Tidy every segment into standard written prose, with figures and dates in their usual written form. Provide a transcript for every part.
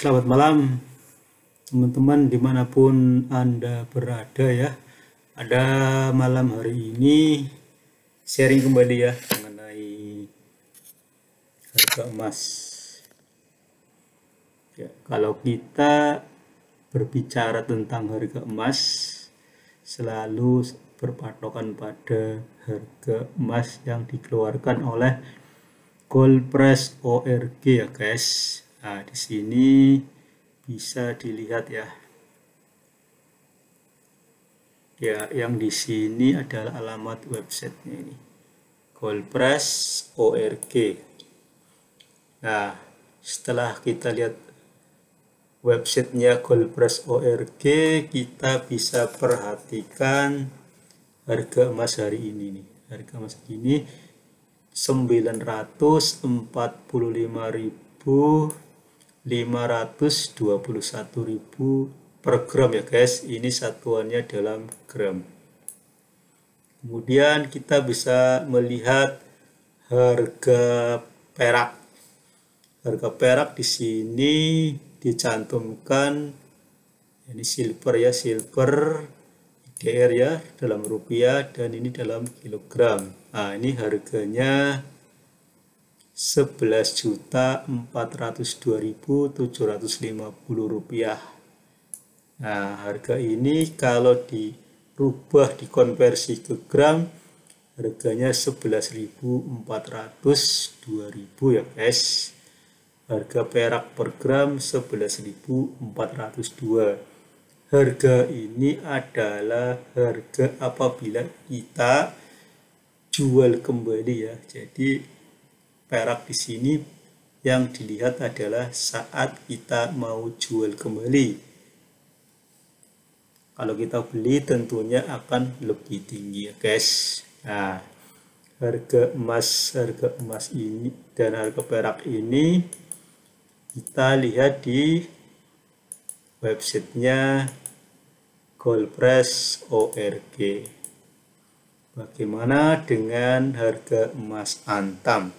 Selamat malam teman-teman dimanapun Anda berada ya. Ada malam hari ini sharing kembali ya mengenai harga emas ya. Kalau kita berbicara tentang harga emas selalu berpatokan pada harga emas yang dikeluarkan oleh Gold Price ORG ya guys. Nah, di sini bisa dilihat ya. Ya, yang di sini adalah alamat websitenya ini. Gold Price ORG. Nah, setelah kita lihat websitenya Gold Price ORG, kita bisa perhatikan harga emas hari ini nih. Harga emas ini 945.521.000 per gram ya guys. Ini satuannya dalam gram. Kemudian kita bisa melihat harga perak. Harga perak di sini dicantumkan ini silver ya, silver IDR ya dalam rupiah, dan ini dalam kilogram. Nah, ini harganya 11.402.750 rupiah. Nah, harga ini kalau dirubah dikonversi ke gram harganya 11.402.000 ya guys. Harga perak per gram 11.402. Harga ini adalah harga apabila kita jual kembali ya. Jadi perak di sini yang dilihat adalah saat kita mau jual kembali. Kalau kita beli tentunya akan lebih tinggi ya guys. Nah, harga emas ini dan harga perak ini kita lihat di websitenya Gold Price ORG. Bagaimana dengan harga emas antam?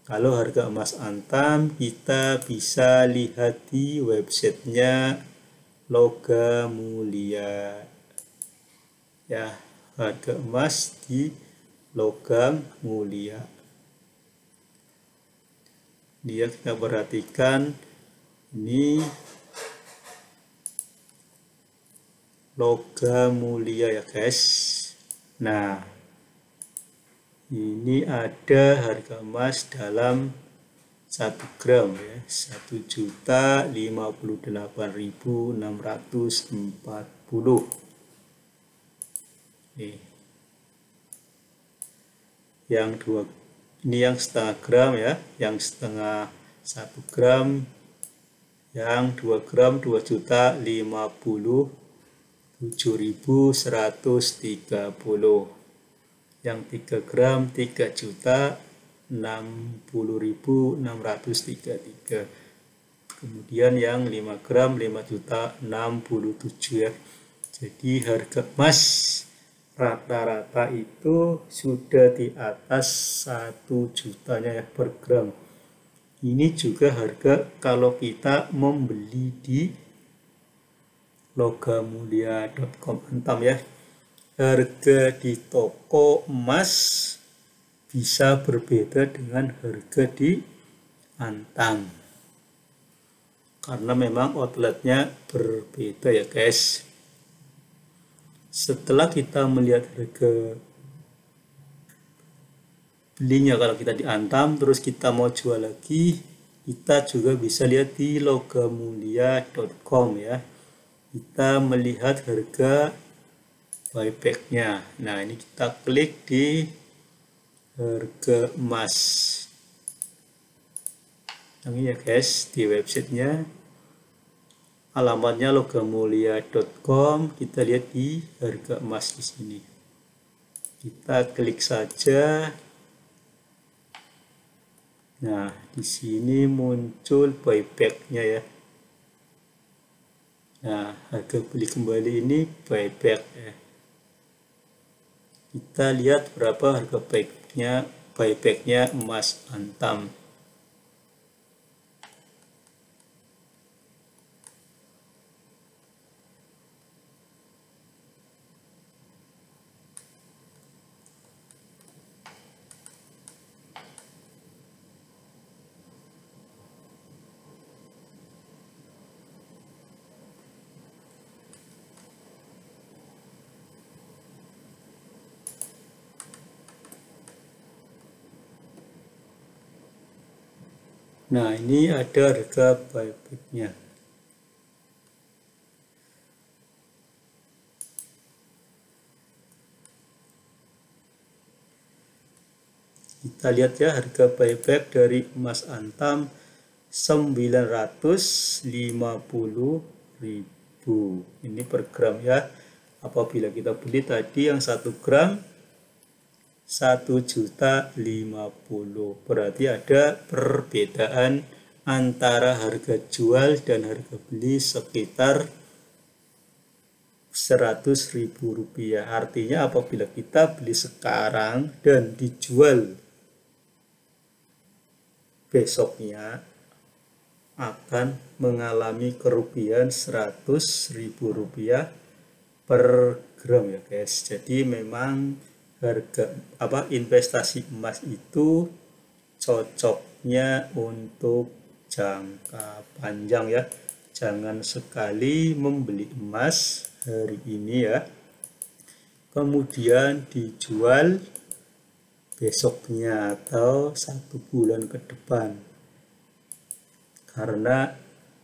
Kalau harga emas antam kita bisa lihat di websitenya Logam Mulia. Ya, harga emas di Logam Mulia. Dia kita perhatikan ini Logam Mulia ya guys. Nah, ini ada harga emas dalam 1 gram ya, 1.058.640. Yang 2 ini yang setengah gram ya, yang setengah 1 gram, yang 2 gram 2.057.130, yang 3 gram 3.060.633, kemudian yang 5 gram 5.067 ya. Jadi harga emas rata-rata itu sudah di atas 1 jutanya ya per gram. Ini juga harga kalau kita membeli di logamulia.com antam ya. Harga di toko emas bisa berbeda dengan harga di antam karena memang outletnya berbeda ya guys. Setelah kita melihat harga belinya kalau kita di antam, terus kita mau jual lagi, kita juga bisa lihat di logamulia.com ya. Kita melihat harga buyback-nya. Nah, ini kita klik di harga emas. Ini ya guys, di websitenya. Alamatnya logamulia.com. Kita lihat di harga emas di sini. Kita klik saja. Nah, di sini muncul buyback-nya ya. Nah, harga beli kembali ini buyback ya. Kita lihat berapa harga buyback-nya emas antam. Nah, ini ada harga buybacknya. Kita lihat ya, harga buyback dari emas Antam 950.000 ini per gram ya. Apabila kita beli tadi yang 1 gram 1.050.000, berarti ada perbedaan antara harga jual dan harga beli sekitar Rp100.000. Artinya apabila kita beli sekarang dan dijual besoknya akan mengalami kerugian Rp100.000 per gram ya guys. Jadi memang harga investasi emas itu cocoknya untuk jangka panjang ya. Jangan sekali membeli emas hari ini ya, kemudian dijual besoknya atau 1 bulan ke depan, karena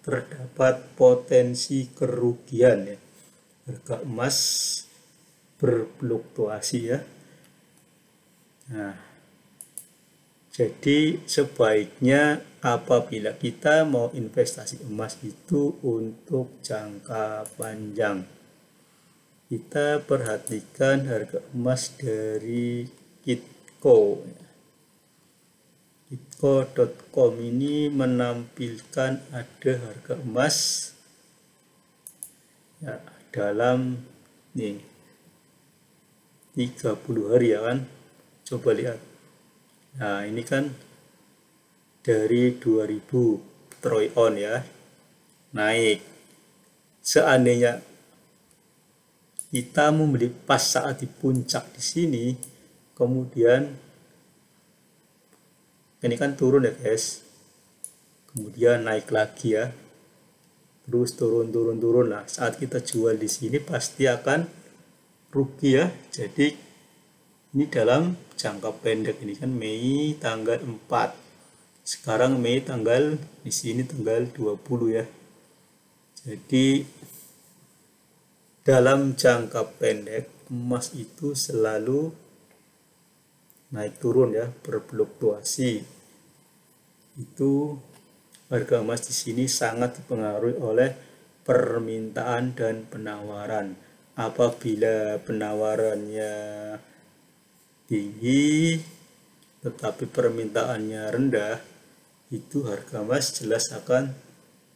terdapat potensi kerugian ya. Harga emas berfluktuasi ya. Nah, jadi sebaiknya apabila kita mau investasi emas itu untuk jangka panjang, kita perhatikan harga emas dari Kitco. Kitco.com ini menampilkan ada harga emas ya, dalam nih 30 hari ya kan. Coba lihat. Nah, ini kan dari 2000 troy on ya, naik. Seandainya kita membeli pas saat di puncak di sini, kemudian ini kan turun ya guys, kemudian naik lagi ya, terus turun. Nah, saat kita jual di sini pasti akan rugi ya. Jadi ini dalam jangka pendek, ini kan Mei tanggal 4. Sekarang Mei tanggal di sini tanggal 20 ya. Jadi dalam jangka pendek emas itu selalu naik turun ya, berfluktuasi. Itu harga emas di sini sangat dipengaruhi oleh permintaan dan penawaran. Apabila penawarannya tinggi tetapi permintaannya rendah, itu harga emas jelas akan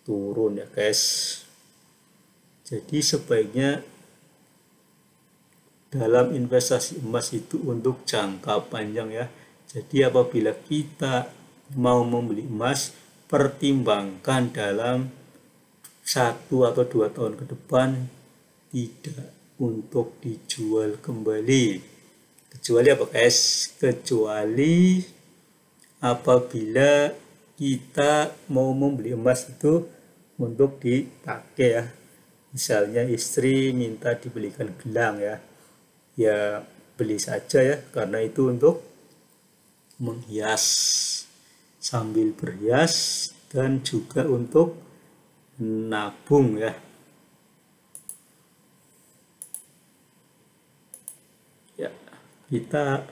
turun ya guys. Jadi sebaiknya dalam investasi emas itu untuk jangka panjang ya. Jadi apabila kita mau membeli emas, pertimbangkan dalam 1 atau 2 tahun ke depan, tidak untuk dijual kembali. Kecuali apa guys? Kecuali apabila kita mau membeli emas itu untuk dipakai ya. Misalnya istri minta dibelikan gelang ya, ya beli saja ya, karena itu untuk menghias, sambil berhias dan juga untuk nabung ya. Ya, kita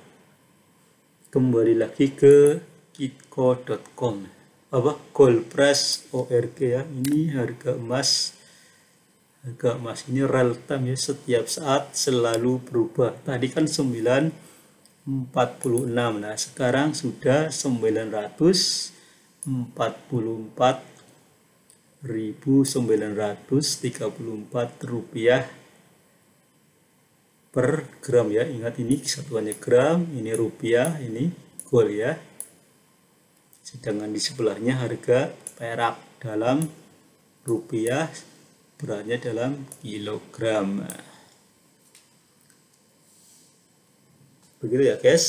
kembali lagi ke kitco.com, goldprice.org ya. Ini harga emas ini real time ya, setiap saat selalu berubah. Tadi kan 946, nah sekarang sudah 944.934 rupiah per gram ya. Ingat ini satuannya gram, ini rupiah, ini gold ya. Sedangkan di sebelahnya harga perak dalam rupiah, beratnya dalam kilogram. Begitu ya guys.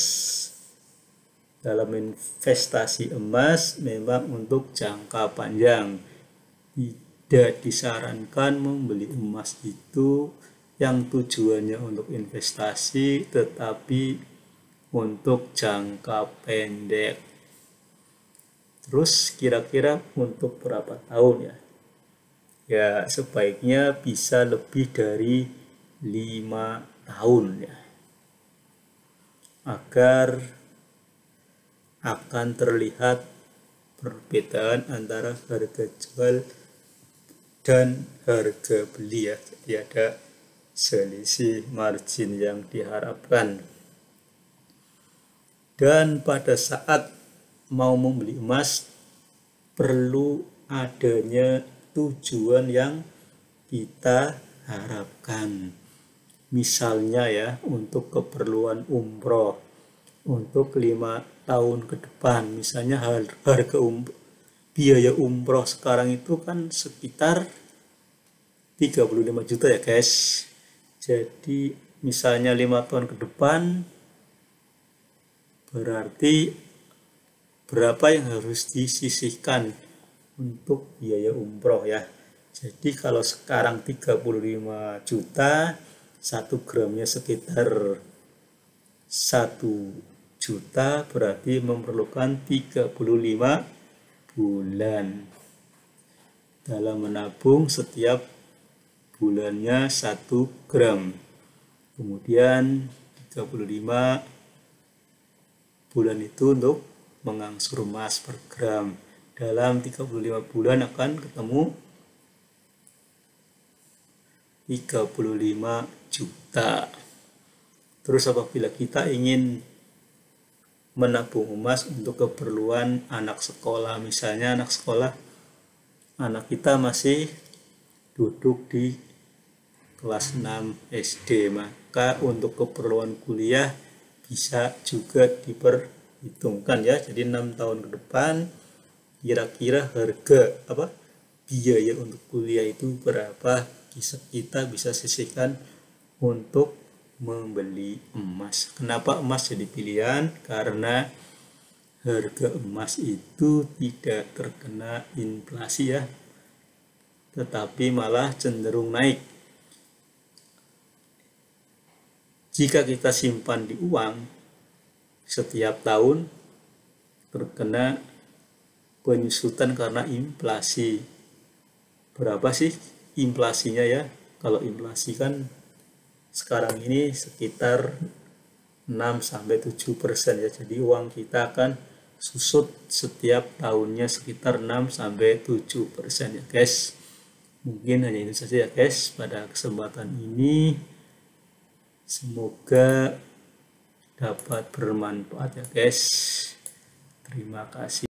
Dalam investasi emas memang untuk jangka panjang. Tidak disarankan membeli emas itu yang tujuannya untuk investasi, tetapi untuk jangka pendek. Terus kira-kira untuk berapa tahun ya? Ya sebaiknya bisa lebih dari 5 tahun ya, agar akan terlihat perbedaan antara harga jual dan harga beli ya. Jadi ada selisih margin yang diharapkan. Dan pada saat mau membeli emas perlu adanya tujuan yang kita harapkan. Misalnya ya, untuk keperluan umroh untuk 5 tahun ke depan, misalnya harga biaya umroh sekarang itu kan sekitar 35 juta ya guys. Jadi misalnya 5 tahun ke depan, berarti berapa yang harus disisihkan untuk biaya umroh ya. Jadi kalau sekarang 35 juta, 1 gramnya sekitar 1 juta, berarti memerlukan 35 bulan dalam menabung setiap bulannya 1 gram. Kemudian 35 bulan itu untuk mengangsur emas per gram. Dalam 35 bulan akan ketemu 35 juta. Terus apabila kita ingin menabung emas untuk keperluan anak sekolah, misalnya anak kita masih duduk di kelas 6 SD, maka untuk keperluan kuliah bisa juga diperhitungkan ya. Jadi 6 tahun ke depan kira-kira harga biaya untuk kuliah itu berapa, kita bisa sisihkan untuk membeli emas. Kenapa emas jadi pilihan? Karena harga emas itu tidak terkena inflasi ya, tetapi malah cenderung naik. Jika kita simpan di uang, setiap tahun terkena penyusutan karena inflasi. Berapa sih inflasinya ya? Kalau inflasi kan sekarang ini sekitar 6-7% ya. Jadi uang kita akan susut setiap tahunnya sekitar 6-7% ya guys. Mungkin hanya itu saja ya guys pada kesempatan ini. Semoga dapat bermanfaat ya guys. Terima kasih.